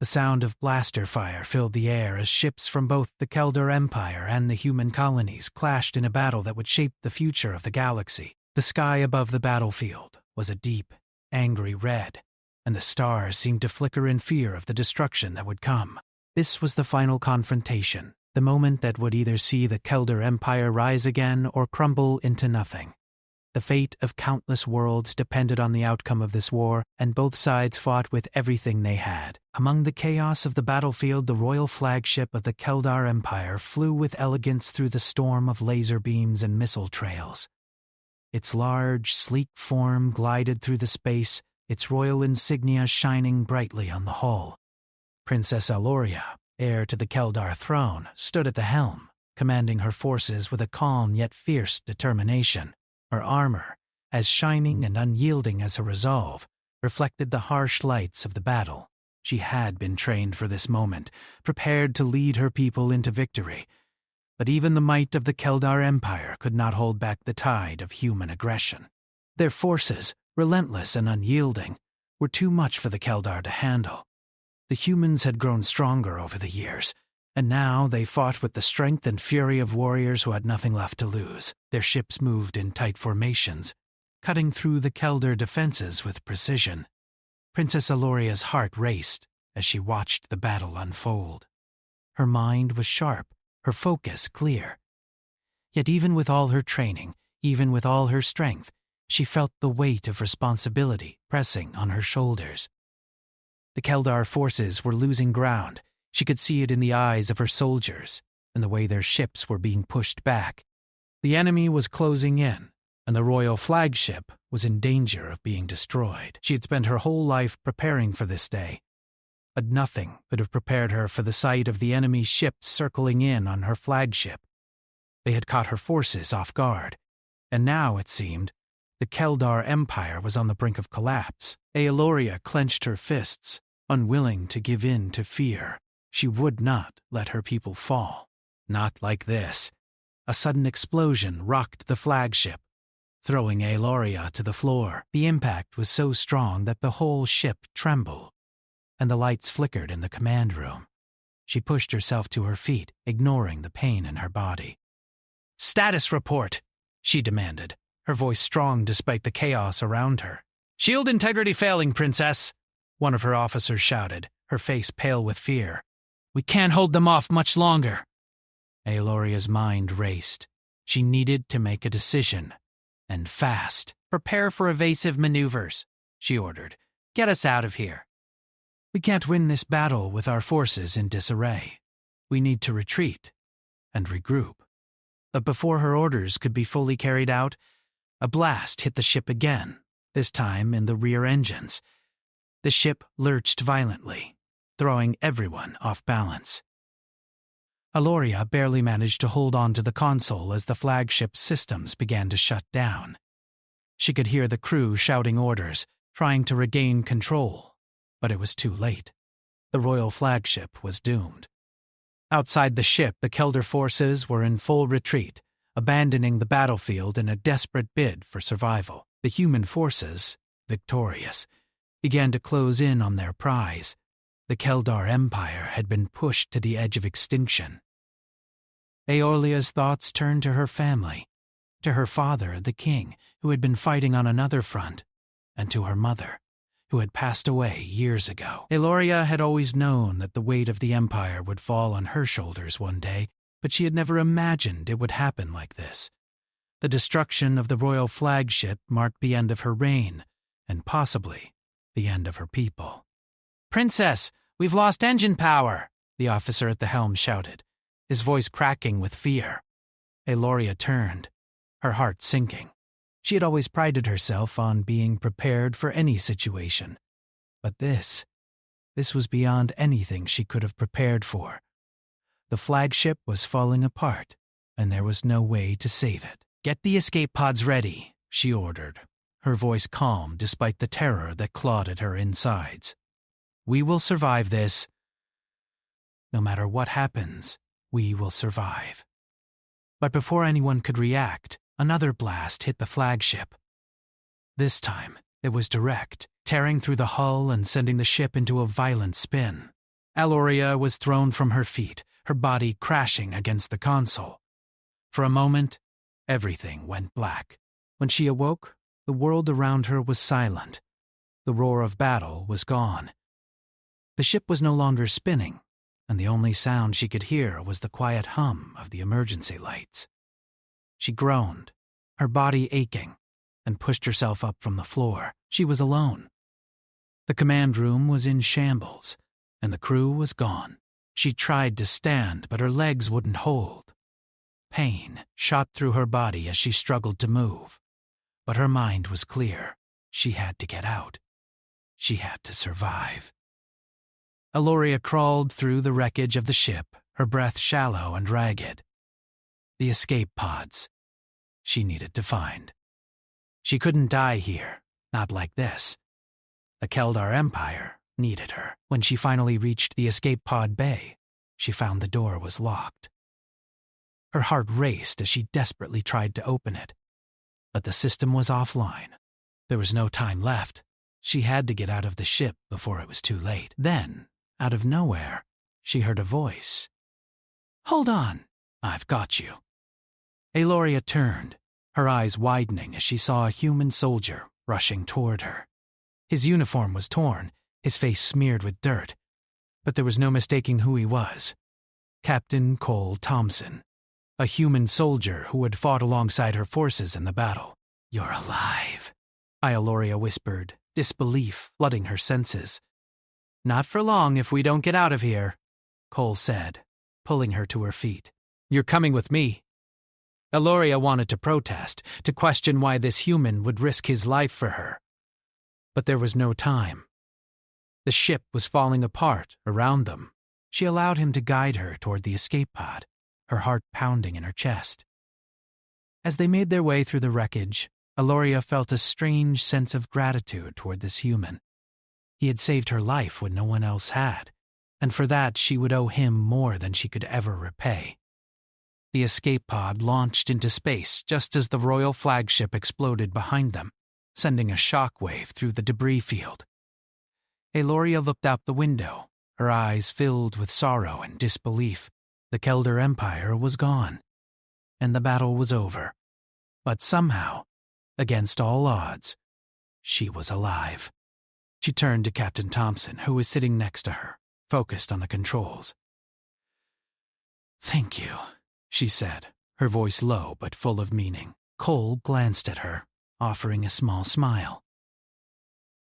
The sound of blaster fire filled the air as ships from both the Keldar Empire and the human colonies clashed in a battle that would shape the future of the galaxy. The sky above the battlefield was a deep, angry red, and the stars seemed to flicker in fear of the destruction that would come. This was the final confrontation, the moment that would either see the Keldar Empire rise again or crumble into nothing. The fate of countless worlds depended on the outcome of this war, and both sides fought with everything they had. Among the chaos of the battlefield, the royal flagship of the Keldar Empire flew with elegance through the storm of laser beams and missile trails. Its large, sleek form glided through the space, its royal insignia shining brightly on the hull. Princess Aloria, heir to the Keldar throne, stood at the helm, commanding her forces with a calm yet fierce determination. Her armor, as shining and unyielding as her resolve, reflected the harsh lights of the battle. She had been trained for this moment, prepared to lead her people into victory. But even the might of the Keldar Empire could not hold back the tide of human aggression. Their forces, relentless and unyielding, were too much for the Keldar to handle. The humans had grown stronger over the years, and now they fought with the strength and fury of warriors who had nothing left to lose. Their ships moved in tight formations, cutting through the Keldar defenses with precision. Princess Aloria's heart raced as she watched the battle unfold. Her mind was sharp, her focus clear. Yet even with all her training, even with all her strength, she felt the weight of responsibility pressing on her shoulders. The Keldar forces were losing ground. She could see it in the eyes of her soldiers and the way their ships were being pushed back. The enemy was closing in, and the royal flagship was in danger of being destroyed. She had spent her whole life preparing for this day, but nothing could have prepared her for the sight of the enemy's ships circling in on her flagship. They had caught her forces off guard, and now, it seemed, the Keldar Empire was on the brink of collapse. Aloria clenched her fists, unwilling to give in to fear. She would not let her people fall. Not like this. A sudden explosion rocked the flagship, throwing Aloria to the floor. The impact was so strong that the whole ship trembled, and the lights flickered in the command room. She pushed herself to her feet, ignoring the pain in her body. "Status report," she demanded, her voice strong despite the chaos around her. "Shield integrity failing, Princess," one of her officers shouted, her face pale with fear. "We can't hold them off much longer." Aloria's mind raced. She needed to make a decision, and fast. "Prepare for evasive maneuvers," she ordered. "Get us out of here." "We can't win this battle with our forces in disarray. We need to retreat and regroup." But before her orders could be fully carried out, a blast hit the ship again, this time in the rear engines. The ship lurched violently, throwing everyone off balance. Aloria barely managed to hold on to the console as the flagship's systems began to shut down. She could hear the crew shouting orders, trying to regain control, but it was too late. The royal flagship was doomed. Outside the ship, the Keldar forces were in full retreat, abandoning the battlefield in a desperate bid for survival. The human forces, victorious, began to close in on their prize. The Keldar Empire had been pushed to the edge of extinction. Aeolia's thoughts turned to her family, to her father, the king, who had been fighting on another front, and to her mother, who had passed away years ago. Aloria had always known that the weight of the Empire would fall on her shoulders one day, but she had never imagined it would happen like this. The destruction of the royal flagship marked the end of her reign, and possibly the end of her people. "Princess, we've lost engine power," the officer at the helm shouted, his voice cracking with fear. Aloria turned, her heart sinking. She had always prided herself on being prepared for any situation. But this was beyond anything she could have prepared for. The flagship was falling apart, and there was no way to save it. "Get the escape pods ready," she ordered, her voice calm despite the terror that clawed at her insides. "We will survive this. No matter what happens, we will survive." But before anyone could react, another blast hit the flagship. This time, it was direct, tearing through the hull and sending the ship into a violent spin. Aloria was thrown from her feet, her body crashing against the console. For a moment, everything went black. When she awoke, the world around her was silent. The roar of battle was gone. The ship was no longer spinning, and the only sound she could hear was the quiet hum of the emergency lights. She groaned, her body aching, and pushed herself up from the floor. She was alone. The command room was in shambles, and the crew was gone. She tried to stand, but her legs wouldn't hold. Pain shot through her body as she struggled to move. But her mind was clear. She had to get out. She had to survive. Aloria crawled through the wreckage of the ship, her breath shallow and ragged. The escape pods she needed to find. She couldn't die here, not like this. The Keldar Empire needed her. When she finally reached the escape pod bay, she found the door was locked. Her heart raced as she desperately tried to open it. But the system was offline. There was no time left. She had to get out of the ship before it was too late. Then, out of nowhere, she heard a voice. "Hold on, I've got you." Aloria turned, her eyes widening as she saw a human soldier rushing toward her. His uniform was torn, his face smeared with dirt, but there was no mistaking who he was. Captain Cole Thompson, a human soldier who had fought alongside her forces in the battle. "You're alive," Aloria whispered, disbelief flooding her senses. "Not for long if we don't get out of here," Cole said, pulling her to her feet. "You're coming with me." Aloria wanted to protest, to question why this human would risk his life for her. But there was no time. The ship was falling apart around them. She allowed him to guide her toward the escape pod, her heart pounding in her chest. As they made their way through the wreckage, Aloria felt a strange sense of gratitude toward this human. He had saved her life when no one else had, and for that she would owe him more than she could ever repay. The escape pod launched into space just as the royal flagship exploded behind them, sending a shockwave through the debris field. Aloria looked out the window, her eyes filled with sorrow and disbelief. The Keldar Empire was gone, and the battle was over. But somehow, against all odds, she was alive. She turned to Captain Thompson, who was sitting next to her, focused on the controls. "Thank you," she said, her voice low but full of meaning. Cole glanced at her, offering a small smile.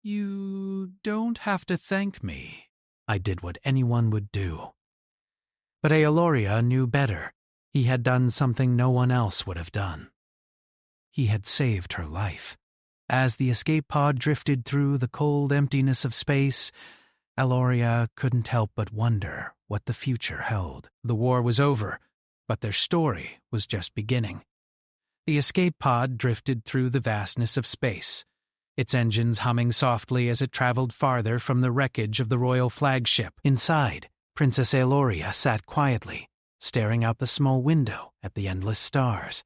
"You don't have to thank me. I did what anyone would do." But Aloria knew better. He had done something no one else would have done. He had saved her life. As the escape pod drifted through the cold emptiness of space, Aloria couldn't help but wonder what the future held. The war was over, but their story was just beginning. The escape pod drifted through the vastness of space, its engines humming softly as it traveled farther from the wreckage of the royal flagship. Inside, Princess Aloria sat quietly, staring out the small window at the endless stars.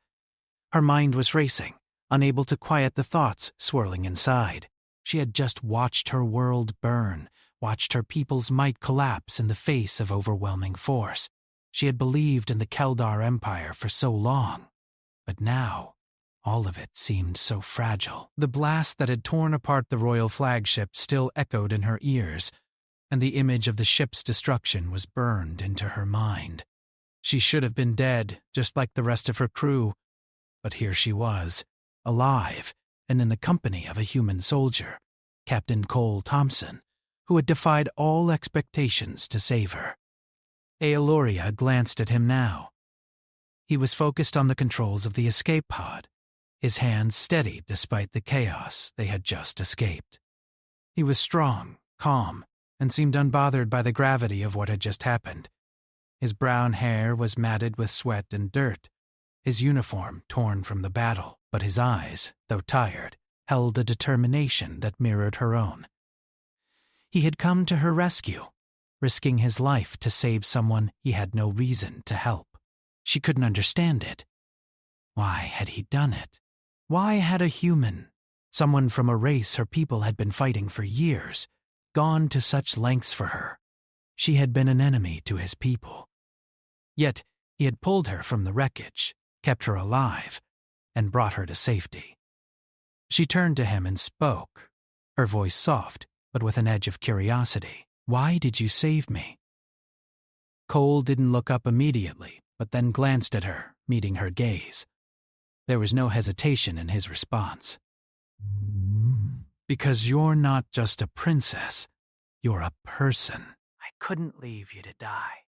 Her mind was racing, unable to quiet the thoughts swirling inside. She had just watched her world burn, watched her people's might collapse in the face of overwhelming force. She had believed in the Keldar Empire for so long, but now all of it seemed so fragile. The blast that had torn apart the royal flagship still echoed in her ears, and the image of the ship's destruction was burned into her mind. She should have been dead, just like the rest of her crew, but here she was, alive, and in the company of a human soldier, Captain Cole Thompson, who had defied all expectations to save her. Aloria glanced at him now. He was focused on the controls of the escape pod, his hands steady despite the chaos they had just escaped. He was strong, calm, and seemed unbothered by the gravity of what had just happened. His brown hair was matted with sweat and dirt, his uniform torn from the battle, but his eyes, though tired, held a determination that mirrored her own. He had come to her rescue, risking his life to save someone he had no reason to help. She couldn't understand it. Why had he done it? Why had a human, someone from a race her people had been fighting for years, gone to such lengths for her? She had been an enemy to his people. Yet he had pulled her from the wreckage, kept her alive, and brought her to safety. She turned to him and spoke, her voice soft, but with an edge of curiosity. "Why did you save me?" Cole didn't look up immediately, but then glanced at her, meeting her gaze. There was no hesitation in his response. "Because you're not just a princess, you're a person." "I couldn't leave you to die."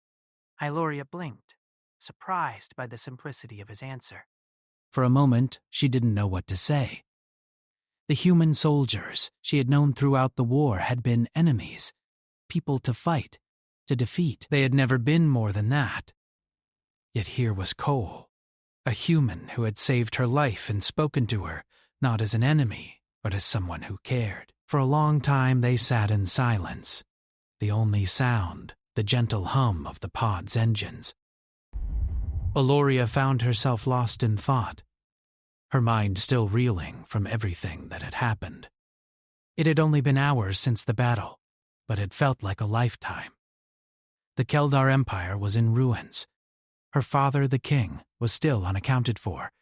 Iloria blinked, surprised by the simplicity of his answer. For a moment, she didn't know what to say. The human soldiers she had known throughout the war had been enemies, people to fight, to defeat. They had never been more than that. Yet here was Cole, a human who had saved her life and spoken to her, not as an enemy, but as someone who cared. For a long time they sat in silence, the only sound, the gentle hum of the pod's engines. Iloria found herself lost in thought, her mind still reeling from everything that had happened. It had only been hours since the battle, but it felt like a lifetime. The Keldar Empire was in ruins. Her father, the king, was still unaccounted for,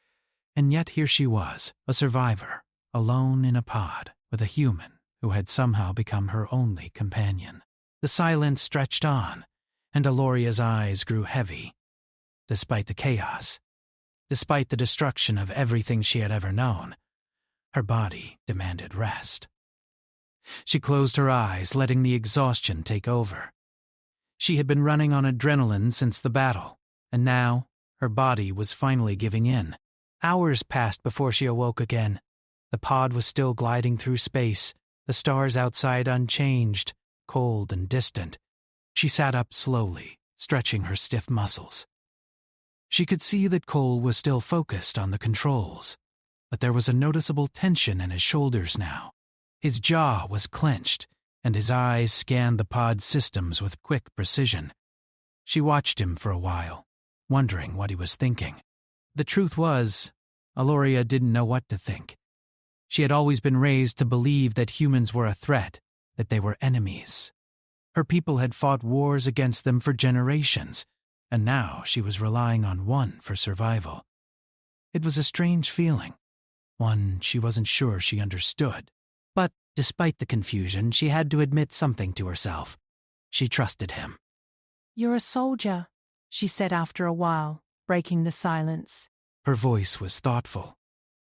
and yet here she was, a survivor, alone in a pod, with a human who had somehow become her only companion. The silence stretched on, and Iloria's eyes grew heavy. Despite the chaos, despite the destruction of everything she had ever known, her body demanded rest. She closed her eyes, letting the exhaustion take over. She had been running on adrenaline since the battle, and now her body was finally giving in. Hours passed before she awoke again. The pod was still gliding through space, the stars outside unchanged, cold and distant. She sat up slowly, stretching her stiff muscles. She could see that Cole was still focused on the controls, but there was a noticeable tension in his shoulders now. His jaw was clenched, and his eyes scanned the pod's systems with quick precision. She watched him for a while, wondering what he was thinking. The truth was, Iloria didn't know what to think. She had always been raised to believe that humans were a threat, that they were enemies. Her people had fought wars against them for generations, and now she was relying on one for survival. It was a strange feeling, one she wasn't sure she understood. But despite the confusion, she had to admit something to herself. She trusted him. "You're a soldier," she said after a while, breaking the silence. Her voice was thoughtful.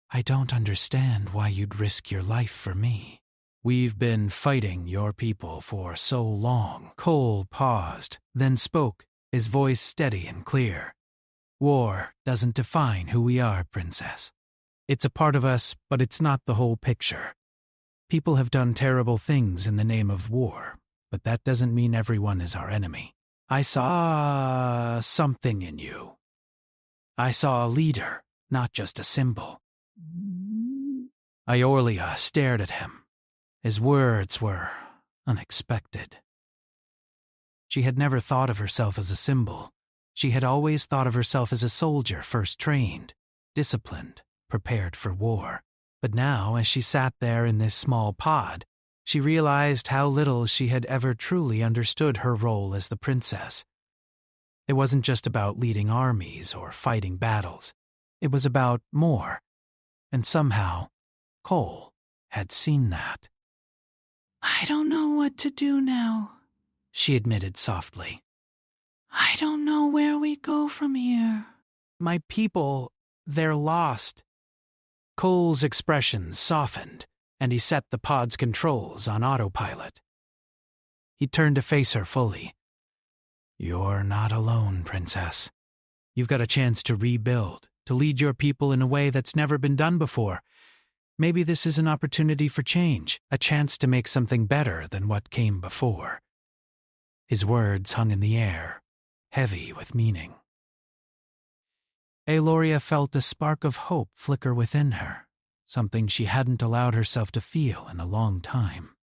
"I don't understand why you'd risk your life for me. We've been fighting your people for so long." Cole paused, then spoke, his voice steady and clear. "War doesn't define who we are, Princess. It's a part of us, but it's not the whole picture. People have done terrible things in the name of war, but that doesn't mean everyone is our enemy. I saw something in you. I saw a leader, not just a symbol." Iorlia stared at him. His words were unexpected. She had never thought of herself as a symbol. She had always thought of herself as a soldier first trained, disciplined, prepared for war. But now, as she sat there in this small pod, she realized how little she had ever truly understood her role as the princess. It wasn't just about leading armies or fighting battles. It was about more. And somehow, Cole had seen that. "I don't know what to do now," she admitted softly. "I don't know where we go from here." "My people, they're lost." Cole's expression softened, and he set the pod's controls on autopilot. He turned to face her fully. "You're not alone, Princess. You've got a chance to rebuild, to lead your people in a way that's never been done before. Maybe this is an opportunity for change, a chance to make something better than what came before." His words hung in the air, heavy with meaning. Iloria felt a spark of hope flicker within her, something she hadn't allowed herself to feel in a long time.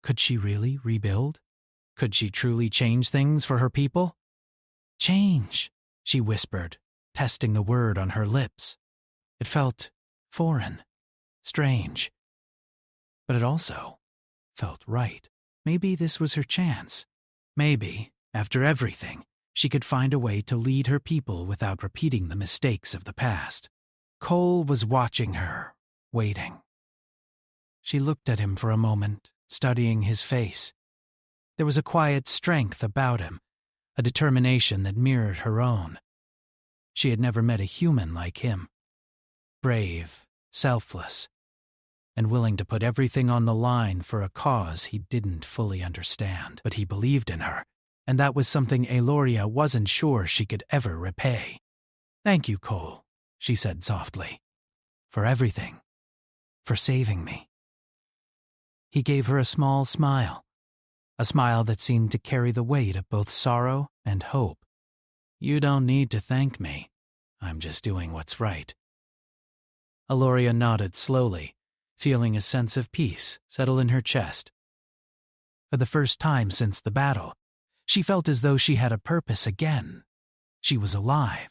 Could she really rebuild? Could she truly change things for her people? "Change," she whispered, testing the word on her lips. It felt foreign, strange. But it also felt right. Maybe this was her chance. Maybe, After everything, she could find a way to lead her people without repeating the mistakes of the past. Cole was watching her, waiting. She looked at him for a moment, studying his face. There was a quiet strength about him, a determination that mirrored her own. She had never met a human like him. Brave, selfless, and willing to put everything on the line for a cause he didn't fully understand. But he believed in her, and that was something Aloria wasn't sure she could ever repay. "Thank you, Cole," she said softly, "for everything, for saving me." He gave her a small smile, a smile that seemed to carry the weight of both sorrow and hope. "You don't need to thank me. I'm just doing what's right." Aloria nodded slowly, feeling a sense of peace settle in her chest. For the first time since the battle, she felt as though she had a purpose again. She was alive,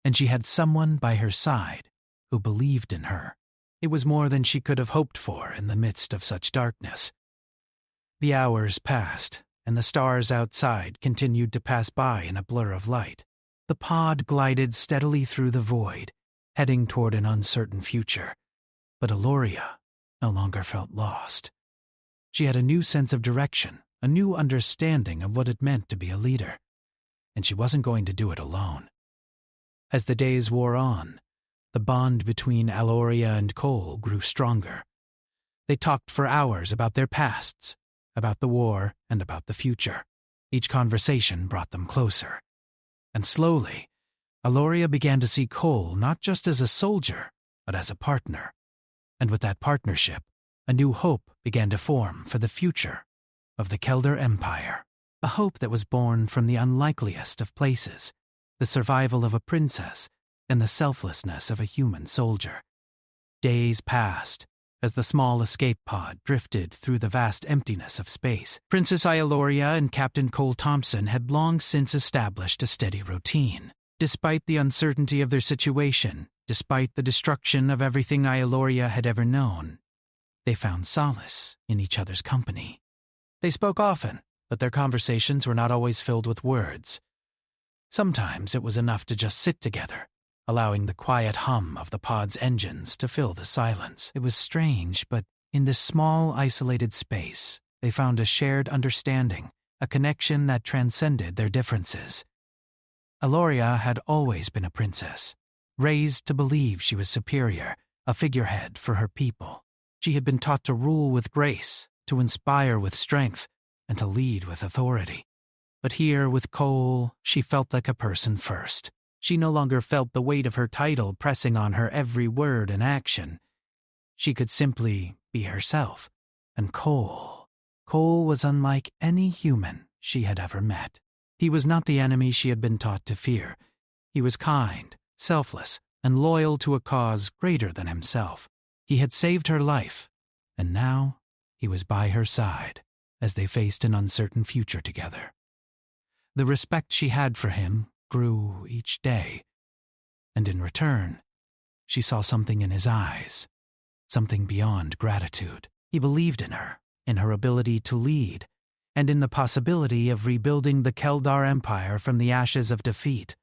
and she had someone by her side who believed in her. It was more than she could have hoped for in the midst of such darkness. The hours passed, and the stars outside continued to pass by in a blur of light. The pod glided steadily through the void, heading toward an uncertain future. But Aloria no longer felt lost. She had a new sense of direction, a new understanding of what it meant to be a leader, and she wasn't going to do it alone. As the days wore on, the bond between Aloria and Cole grew stronger. They talked for hours about their pasts, about the war, and about the future. Each conversation brought them closer. And slowly, Aloria began to see Cole not just as a soldier, but as a partner. And with that partnership, a new hope began to form for the future of the Kelder Empire. A hope that was born from the unlikeliest of places, the survival of a princess and the selflessness of a human soldier. Days passed as the small escape pod drifted through the vast emptiness of space. Princess Aloria and Captain Cole Thompson had long since established a steady routine. Despite the uncertainty of their situation, despite the destruction of everything Aloria had ever known, they found solace in each other's company. They spoke often, but their conversations were not always filled with words. Sometimes it was enough to just sit together, allowing the quiet hum of the pod's engines to fill the silence. It was strange, but in this small, isolated space, they found a shared understanding, a connection that transcended their differences. Aloria had always been a princess, raised to believe she was superior, a figurehead for her people. She had been taught to rule with grace, to inspire with strength, and to lead with authority. But here, with Cole, she felt like a person first. She no longer felt the weight of her title pressing on her every word and action. She could simply be herself. And Cole was unlike any human she had ever met. He was not the enemy she had been taught to fear. He was kind, selfless, and loyal to a cause greater than himself. He had saved her life, and now he was by her side as they faced an uncertain future together. The respect she had for him grew each day, and in return, she saw something in his eyes, something beyond gratitude. He believed in her ability to lead, and in the possibility of rebuilding the Keldar Empire from the ashes of defeat.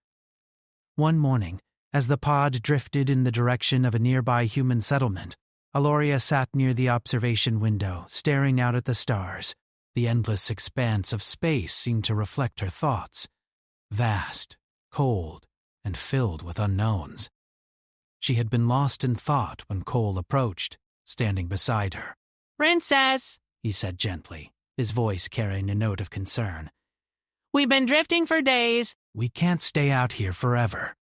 One morning, as the pod drifted in the direction of a nearby human settlement, Aloria sat near the observation window, staring out at the stars. The endless expanse of space seemed to reflect her thoughts, vast, cold, and filled with unknowns. She had been lost in thought when Cole approached, standing beside her. "Princess," he said gently, his voice carrying a note of concern. "we've been drifting for days." "We can't stay out here forever."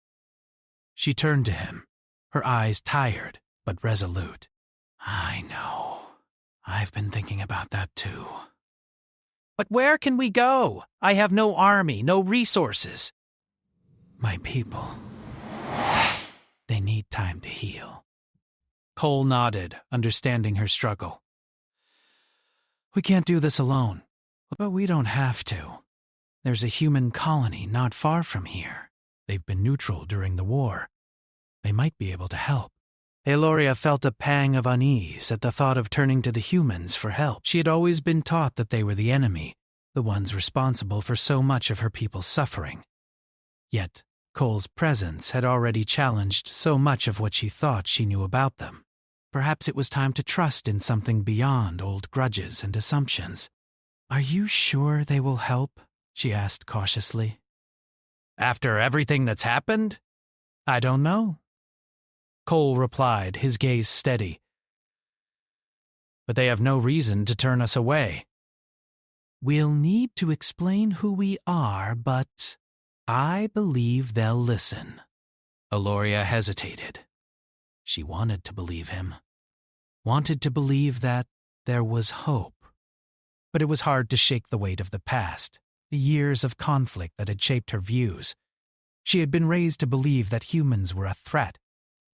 She turned to him, her eyes tired but resolute. "I know. I've been thinking about that too." "But where can we go? I have no army, no resources." "My people. They need time to heal." Cole nodded, understanding her struggle. "We can't do this alone, but we don't have to. There's a human colony not far from here. They've been neutral during the war. They might be able to help." Aloria felt a pang of unease at the thought of turning to the humans for help. She had always been taught that they were the enemy, the ones responsible for so much of her people's suffering. Yet, Cole's presence had already challenged so much of what she thought she knew about them. Perhaps it was time to trust in something beyond old grudges and assumptions. "Are you sure they will help?" she asked cautiously. "After everything that's happened? I don't know," Cole replied, his gaze steady. "But they have no reason to turn us away." "We'll need to explain who we are, but I believe they'll listen." Aloria hesitated. She wanted to believe him. Wanted to believe that there was hope. But it was hard to shake the weight of the past, the years of conflict that had shaped her views. She had been raised to believe that humans were a threat,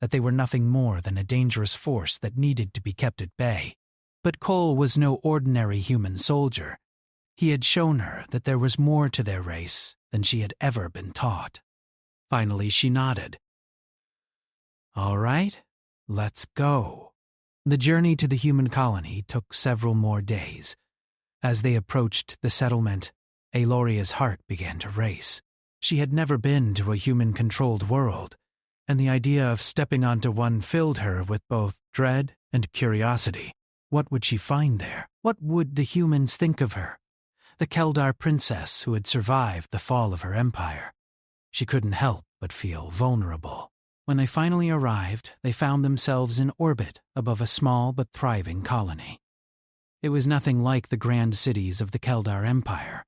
that they were nothing more than a dangerous force that needed to be kept at bay. But Cole was no ordinary human soldier. He had shown her that there was more to their race than she had ever been taught. Finally, she nodded. "All right, let's go." The journey to the human colony took several more days. As they approached the settlement, Aloria's heart began to race. She had never been to a human-controlled world, and the idea of stepping onto one filled her with both dread and curiosity. What would she find there? What would the humans think of her? The Keldar princess who had survived the fall of her empire. She couldn't help but feel vulnerable. When they finally arrived, they found themselves in orbit above a small but thriving colony. It was nothing like the grand cities of the Keldar Empire,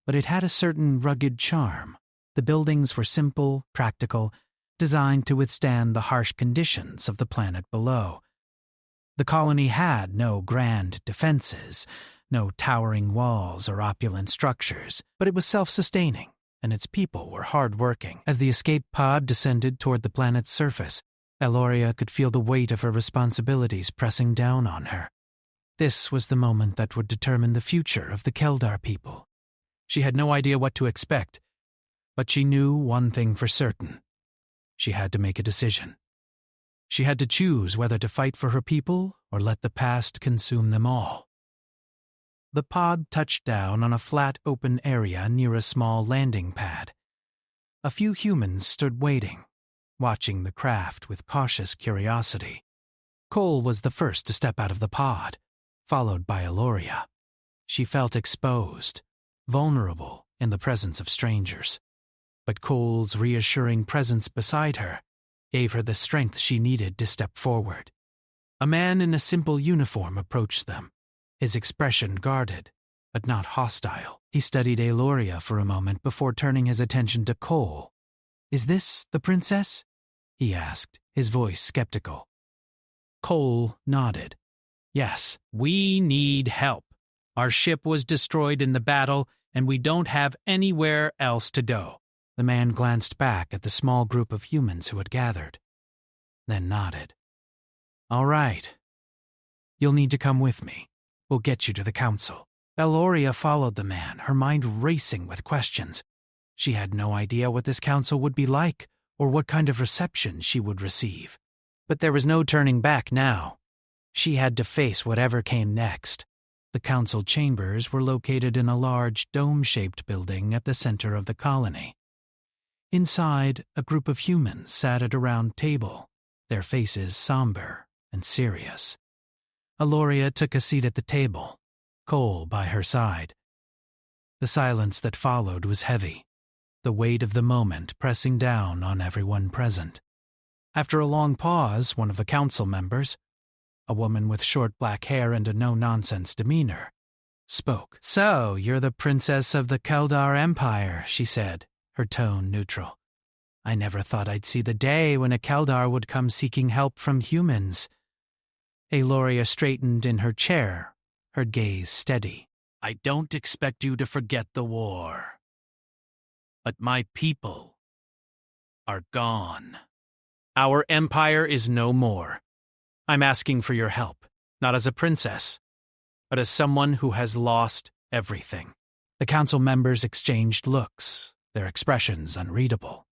but it had a certain rugged charm. The buildings were simple, practical, designed to withstand the harsh conditions of the planet below. The colony had no grand defenses, no towering walls or opulent structures, but it was self-sustaining, and its people were hard-working. As the escape pod descended toward the planet's surface, Aloria could feel the weight of her responsibilities pressing down on her. This was the moment that would determine the future of the Keldar people. She had no idea what to expect, but she knew one thing for certain. She had to make a decision. She had to choose whether to fight for her people or let the past consume them all. The pod touched down on a flat open area near a small landing pad. A few humans stood waiting, watching the craft with cautious curiosity. Cole was the first to step out of the pod, followed by Aloria. She felt exposed, vulnerable in the presence of strangers. But Cole's reassuring presence beside her gave her the strength she needed to step forward. A man in a simple uniform approached them, his expression guarded, but not hostile. He studied Aloria for a moment before turning his attention to Cole. "Is this the princess?" he asked, his voice skeptical. Cole nodded. "Yes, we need help. Our ship was destroyed in the battle, and we don't have anywhere else to go." The man glanced back at the small group of humans who had gathered, then nodded. "All right. You'll need to come with me. We'll get you to the council." Aloria followed the man, her mind racing with questions. She had no idea what this council would be like or what kind of reception she would receive. But there was no turning back now. She had to face whatever came next. The council chambers were located in a large dome-shaped building at the center of the colony. Inside, a group of humans sat at a round table, their faces somber and serious. Aloria took a seat at the table, Cole by her side. The silence that followed was heavy, the weight of the moment pressing down on everyone present. After a long pause, one of the council members, a woman with short black hair and a no-nonsense demeanor, spoke. "So, you're the princess of the Keldar Empire," she said, her tone neutral. "I never thought I'd see the day when a Keldar would come seeking help from humans." Aloria straightened in her chair, her gaze steady. "I don't expect you to forget the war. But my people are gone. Our empire is no more. I'm asking for your help, not as a princess, but as someone who has lost everything." The council members exchanged looks, their expressions unreadable.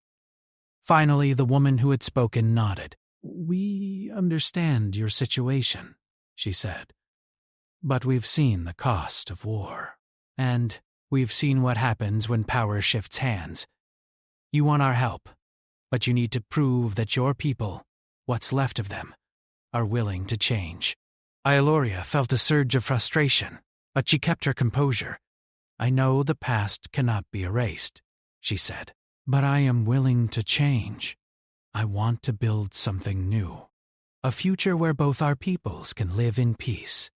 Finally, the woman who had spoken nodded. "We understand your situation," she said. "But we've seen the cost of war. And We've seen what happens when power shifts hands. You want our help, but you need to prove that your people, what's left of them, are willing to change." Ioria felt a surge of frustration, but she kept her composure. "I know the past cannot be erased," she said, "but I am willing to change. I want to build something new. A future where both our peoples can live in peace."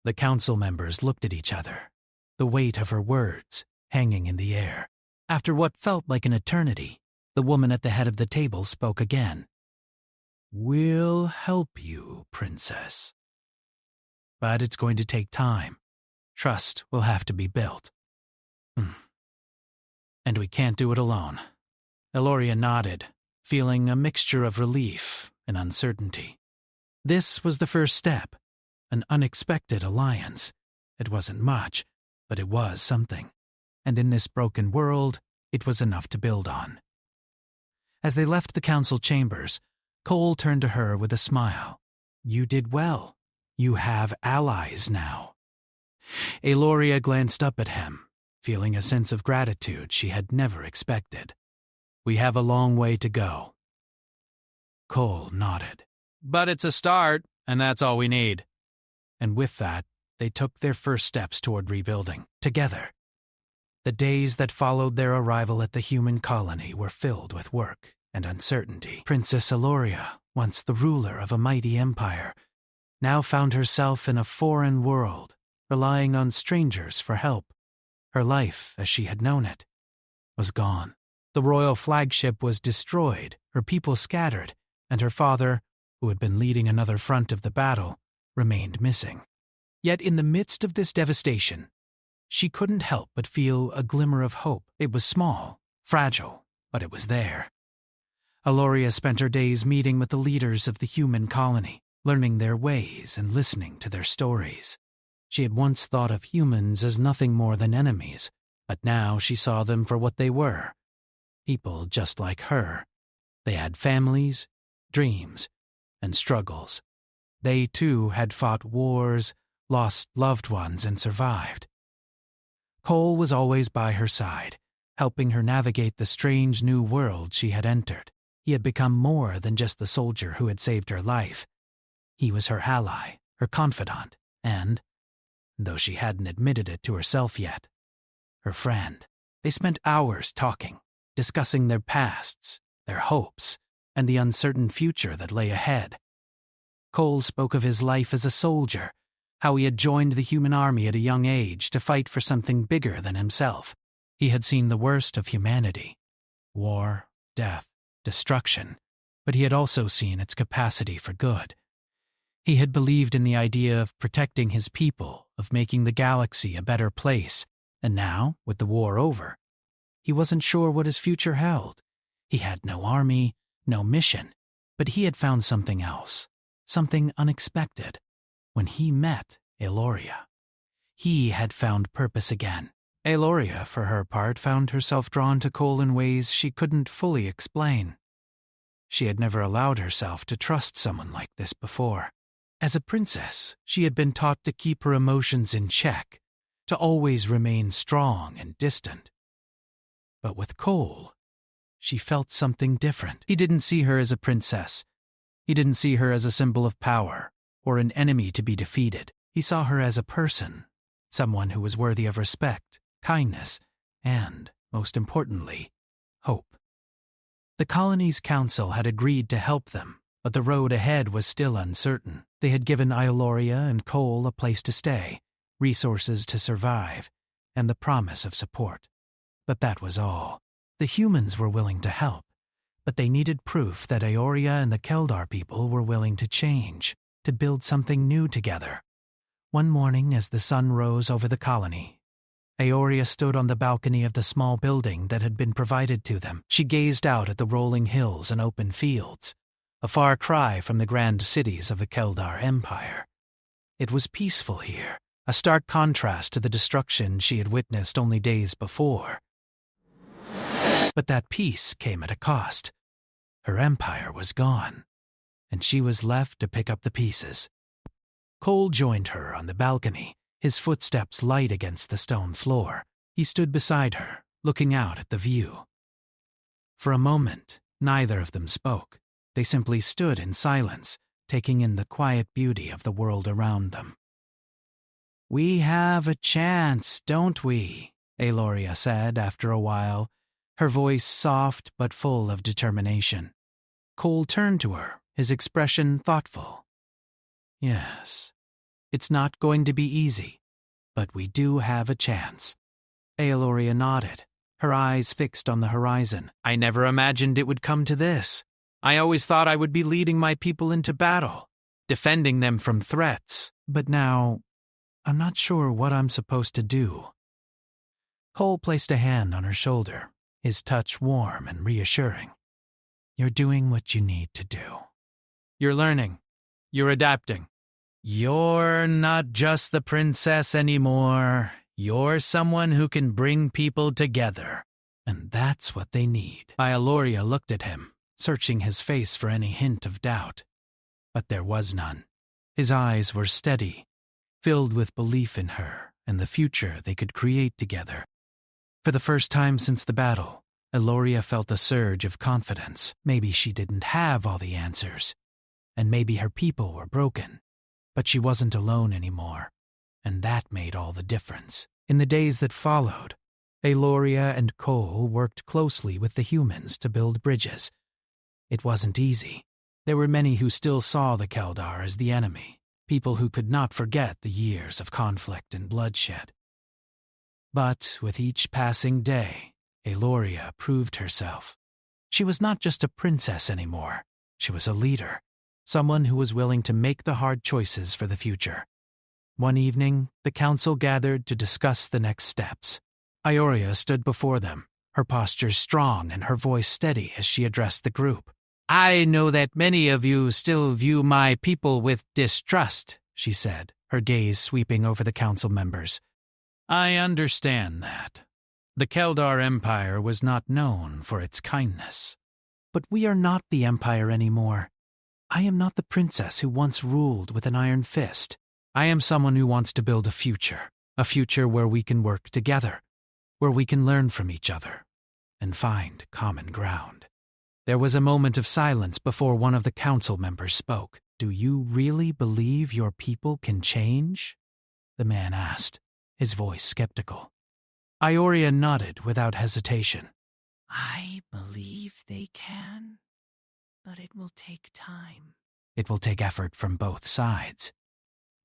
The council members looked at each other, the weight of her words hanging in the air. After what felt like an eternity, the woman at the head of the table spoke again. "We'll help you, Princess. But it's going to take time. Trust will have to be built. And we can't do it alone." Ioria nodded, feeling a mixture of relief and uncertainty. This was the first step, an unexpected alliance. It wasn't much, but it was something. And in this broken world, it was enough to build on. As they left the council chambers, Cole turned to her with a smile. "You did well. You have allies now." Aloria glanced up at him, feeling a sense of gratitude she had never expected. "We have a long way to go." Cole nodded. "But it's a start, and that's all we need." And with that, they took their first steps toward rebuilding, together. The days that followed their arrival at the human colony were filled with work and uncertainty. Princess Aloria, once the ruler of a mighty empire, now found herself in a foreign world, relying on strangers for help. Her life, as she had known it, was gone. The royal flagship was destroyed, her people scattered, and her father, who had been leading another front of the battle, remained missing. Yet in the midst of this devastation, she couldn't help but feel a glimmer of hope. It was small, fragile, but it was there. Aloria spent her days meeting with the leaders of the human colony, learning their ways and listening to their stories. She had once thought of humans as nothing more than enemies, but now she saw them for what they were. People just like her. They had families, dreams, and struggles. They, too, had fought wars, lost loved ones, and survived. Cole was always by her side, helping her navigate the strange new world she had entered. He had become more than just the soldier who had saved her life. He was her ally, her confidant, and, though she hadn't admitted it to herself yet, her friend. They spent hours talking, discussing their pasts, their hopes, and the uncertain future that lay ahead. Cole spoke of his life as a soldier, how he had joined the human army at a young age to fight for something bigger than himself. He had seen the worst of humanity, war, death, destruction, but he had also seen its capacity for good. He had believed in the idea of protecting his people, of making the galaxy a better place, and now, with the war over, he wasn't sure what his future held. He had no army, no mission, but he had found something else, something unexpected. When he met Aloria, he had found purpose again. Aloria, for her part, found herself drawn to Cole in ways she couldn't fully explain. She had never allowed herself to trust someone like this before. As a princess, she had been taught to keep her emotions in check, to always remain strong and distant. But with Cole, she felt something different. He didn't see her as a princess. He didn't see her as a symbol of power or an enemy to be defeated. He saw her as a person, someone who was worthy of respect, kindness, and, most importantly, hope. The colony's council had agreed to help them, but the road ahead was still uncertain. They had given Aloria and Cole a place to stay, resources to survive, and the promise of support. But that was all. The humans were willing to help, but they needed proof that Ioria and the Keldar people were willing to change, to build something new together. One morning, as the sun rose over the colony, Ioria stood on the balcony of the small building that had been provided to them. She gazed out at the rolling hills and open fields, a far cry from the grand cities of the Keldar Empire. It was peaceful here, a stark contrast to the destruction she had witnessed only days before. But that peace came at a cost. Her empire was gone, and she was left to pick up the pieces. Cole joined her on the balcony, his footsteps light against the stone floor. He stood beside her, looking out at the view. For a moment, neither of them spoke. They simply stood in silence, taking in the quiet beauty of the world around them. "We have a chance, don't we?" Aloria said after a while, her voice soft but full of determination. Cole turned to her, his expression thoughtful. "Yes, it's not going to be easy, but we do have a chance." Aloria nodded, her eyes fixed on the horizon. "I never imagined it would come to this. I always thought I would be leading my people into battle, defending them from threats. But now, I'm not sure what I'm supposed to do." Cole placed a hand on her shoulder, his touch warm and reassuring. "You're doing what you need to do. You're learning. You're adapting. You're not just the princess anymore. You're someone who can bring people together. And that's what they need." Aloria looked at him, searching his face for any hint of doubt. But there was none. His eyes were steady, filled with belief in her and the future they could create together. For the first time since the battle, Aloria felt a surge of confidence. Maybe she didn't have all the answers, and maybe her people were broken, but she wasn't alone anymore, and that made all the difference. In the days that followed, Aloria and Cole worked closely with the humans to build bridges. It wasn't easy. There were many who still saw the Keldar as the enemy, people who could not forget the years of conflict and bloodshed. But with each passing day, Aloria proved herself. She was not just a princess anymore. She was a leader, someone who was willing to make the hard choices for the future. One evening, the council gathered to discuss the next steps. Ioria stood before them, her posture strong and her voice steady as she addressed the group. "I know that many of you still view my people with distrust," she said, her gaze sweeping over the council members. "I understand that. The Keldar Empire was not known for its kindness. But we are not the Empire anymore. I am not the princess who once ruled with an iron fist. I am someone who wants to build a future where we can work together, where we can learn from each other, and find common ground." There was a moment of silence before one of the council members spoke. "Do you really believe your people can change?" the man asked, his voice skeptical. Ioria nodded without hesitation. "I believe they can, but it will take time." "It will take effort from both sides.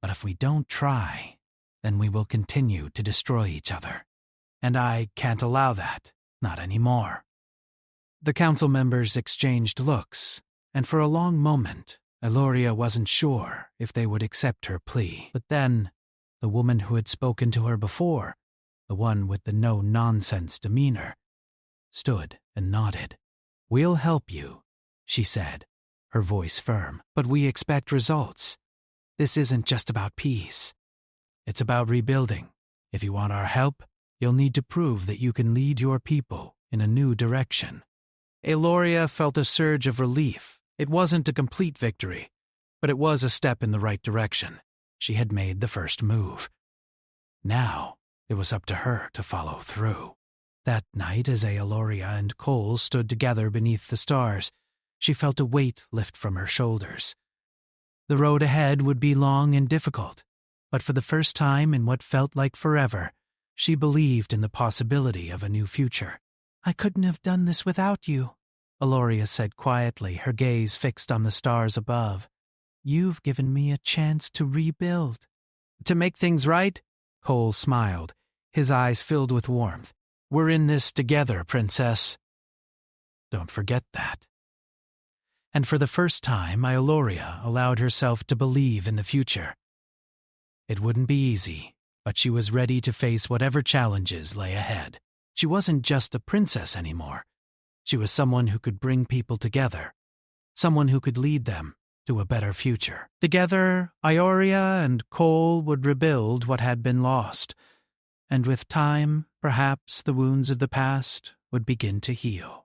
But if we don't try, then we will continue to destroy each other. And I can't allow that, not anymore." The council members exchanged looks, and for a long moment, Aloria wasn't sure if they would accept her plea. But then, the woman who had spoken to her before, the one with the no-nonsense demeanor, stood and nodded. "We'll help you," she said, her voice firm. "But we expect results. This isn't just about peace. It's about rebuilding. If you want our help, you'll need to prove that you can lead your people in a new direction." Aloria felt a surge of relief. It wasn't a complete victory, but it was a step in the right direction. She had made the first move. Now, it was up to her to follow through. That night, as Aloria and Cole stood together beneath the stars, she felt a weight lift from her shoulders. The road ahead would be long and difficult, but for the first time in what felt like forever, she believed in the possibility of a new future. "I couldn't have done this without you," Aloria said quietly, her gaze fixed on the stars above. "You've given me a chance to rebuild." "To make things right?" Cole smiled, his eyes filled with warmth. "We're in this together, Princess. Don't forget that." And for the first time, Aloria allowed herself to believe in the future. It wouldn't be easy, but she was ready to face whatever challenges lay ahead. She wasn't just a princess anymore. She was someone who could bring people together, someone who could lead them to a better future. Together, Ioria and Cole would rebuild what had been lost, and with time, perhaps the wounds of the past would begin to heal.